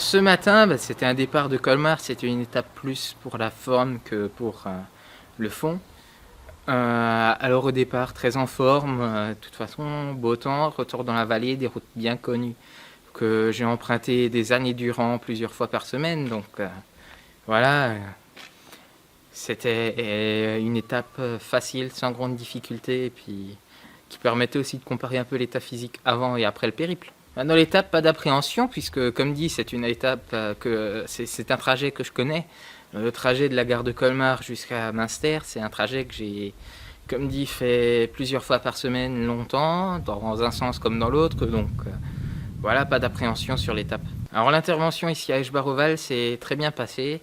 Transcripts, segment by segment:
ce matin, c'était un départ de Colmar, c'était une étape plus pour la forme que pour le fond. Alors au départ, très en forme, de toute façon, beau temps, retour dans la vallée, des routes bien connues que j'ai empruntées des années durant, plusieurs fois par semaine. Donc voilà, c'était une étape facile, sans grande difficulté, et puis qui permettait aussi de comparer un peu l'état physique avant et après le périple. Dans l'étape, pas d'appréhension, puisque, comme dit, c'est une étape c'est un trajet que je connais. Le trajet de la gare de Colmar jusqu'à Münster, c'est un trajet que j'ai, comme dit, fait plusieurs fois par semaine, longtemps, dans un sens comme dans l'autre. Donc, voilà, pas d'appréhension sur l'étape. Alors, l'intervention ici à Eschbar-Oval s'est très bien passée.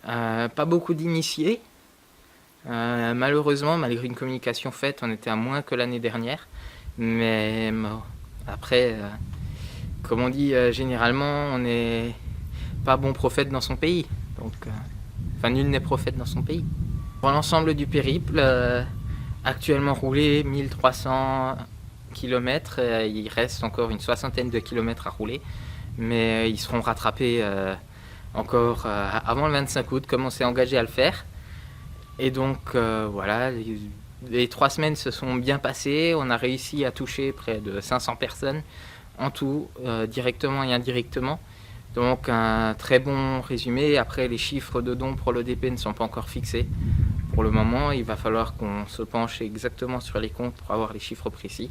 Pas beaucoup d'initiés. Malheureusement, malgré une communication faite, on était à moins que l'année dernière. Mais après, comme on dit, généralement, on n'est pas bon prophète dans son pays. Donc, nul n'est prophète dans son pays. Pour l'ensemble du périple, actuellement roulé 1300 km, il reste encore une soixantaine de kilomètres à rouler. Mais ils seront rattrapés encore avant le 25 août, comme on s'est engagé à le faire. Et donc, voilà, les 3 semaines se sont bien passées. On a réussi à toucher près de 500 personnes en tout, directement et indirectement. Donc un très bon résumé. Après, les chiffres de dons pour l'ODP ne sont pas encore fixés. Pour le moment, il va falloir qu'on se penche exactement sur les comptes pour avoir les chiffres précis.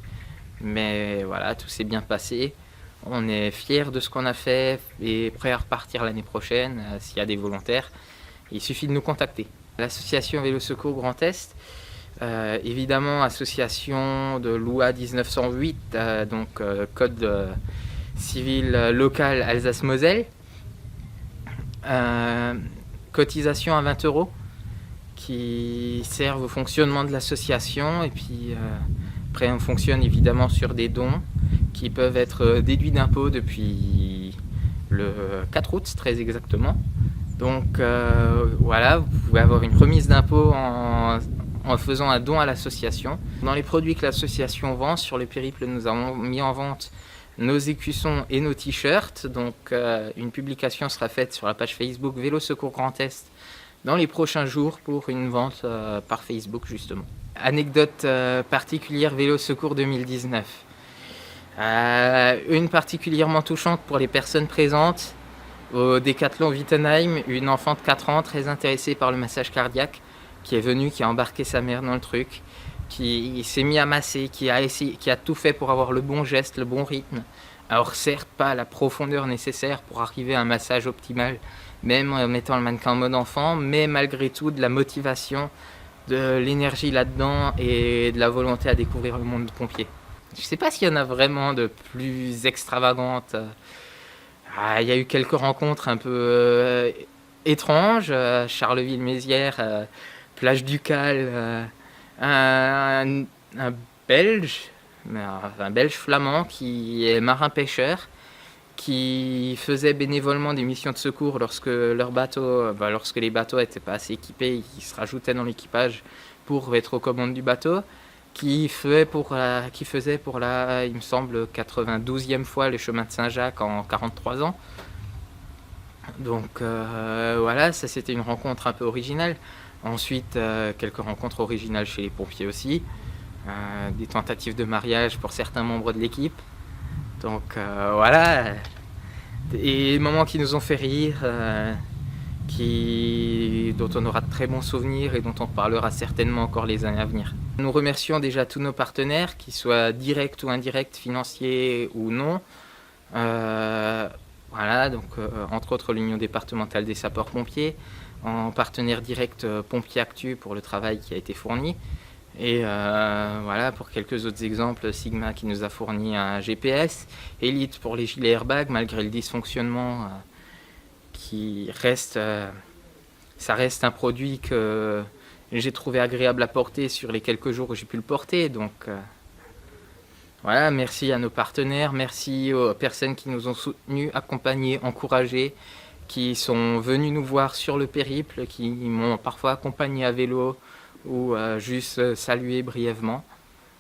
Mais voilà, tout s'est bien passé. On est fiers de ce qu'on a fait et prêts à repartir l'année prochaine s'il y a des volontaires. Il suffit de nous contacter. L'association Vélo Secours Grand Est, évidemment association de loi 1908, donc code civil local Alsace-Moselle. Cotisation à 20 € qui servent au fonctionnement de l'association. Et puis après, on fonctionne évidemment sur des dons qui peuvent être déduits d'impôts depuis le 4 août, très exactement. Donc voilà, vous pouvez avoir une remise d'impôt en faisant un don à l'association. Dans les produits que l'association vend, sur le périple, nous avons mis en vente nos écussons et nos t-shirts. Donc une publication sera faite sur la page Facebook Vélo Secours Grand Est dans les prochains jours pour une vente par Facebook justement. Anecdote particulière Vélo Secours 2019. Une particulièrement touchante pour les personnes présentes. Au Décathlon Wittenheim, une enfant de 4 ans très intéressée par le massage cardiaque qui est venue, qui a embarqué sa mère dans le truc, qui s'est mis à masser, qui a tout fait pour avoir le bon geste, le bon rythme. Alors certes, pas la profondeur nécessaire pour arriver à un massage optimal, même en mettant le mannequin en mode enfant, mais malgré tout de la motivation, de l'énergie là-dedans et de la volonté à découvrir le monde de pompier. Je ne sais pas s'il y en a vraiment de plus extravagantes. Il y a eu quelques rencontres un peu étranges. Charleville-Mézières, plage du Cal, un Belge, un Belge flamand qui est marin-pêcheur, qui faisait bénévolement des missions de secours lorsque lorsque les bateaux n'étaient pas assez équipés, il se rajoutait dans l'équipage pour être aux commandes du bateau. Qui faisait pour la, il me semble, 92e fois le chemin de Saint-Jacques en 43 ans. Donc voilà, ça c'était une rencontre un peu originale. Ensuite, quelques rencontres originales chez les pompiers aussi. Des tentatives de mariage pour certains membres de l'équipe. Donc voilà, des moments qui nous ont fait rire, dont on aura de très bons souvenirs et dont on parlera certainement encore les années à venir. Nous remercions déjà tous nos partenaires, qu'ils soient directs ou indirects, financiers ou non. Voilà, donc entre autres l'Union départementale des sapeurs-pompiers, en partenaire direct Pompiers Actu pour le travail qui a été fourni. Et voilà, pour quelques autres exemples, Sigma qui nous a fourni un GPS, Elite pour les gilets airbags, malgré le dysfonctionnement ça reste un produit que j'ai trouvé agréable à porter sur les quelques jours où j'ai pu le porter. Donc voilà, merci à nos partenaires, merci aux personnes qui nous ont soutenus, accompagnés, encouragés, qui sont venus nous voir sur le périple, qui m'ont parfois accompagné à vélo ou juste salué brièvement.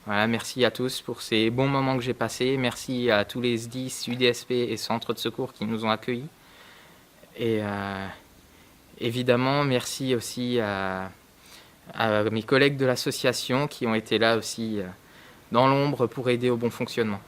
Voilà, merci à tous pour ces bons moments que j'ai passés. Merci à tous les SDIS, UDSP et centres de secours qui nous ont accueillis. Et évidemment, merci aussi à mes collègues de l'association qui ont été là aussi dans l'ombre pour aider au bon fonctionnement.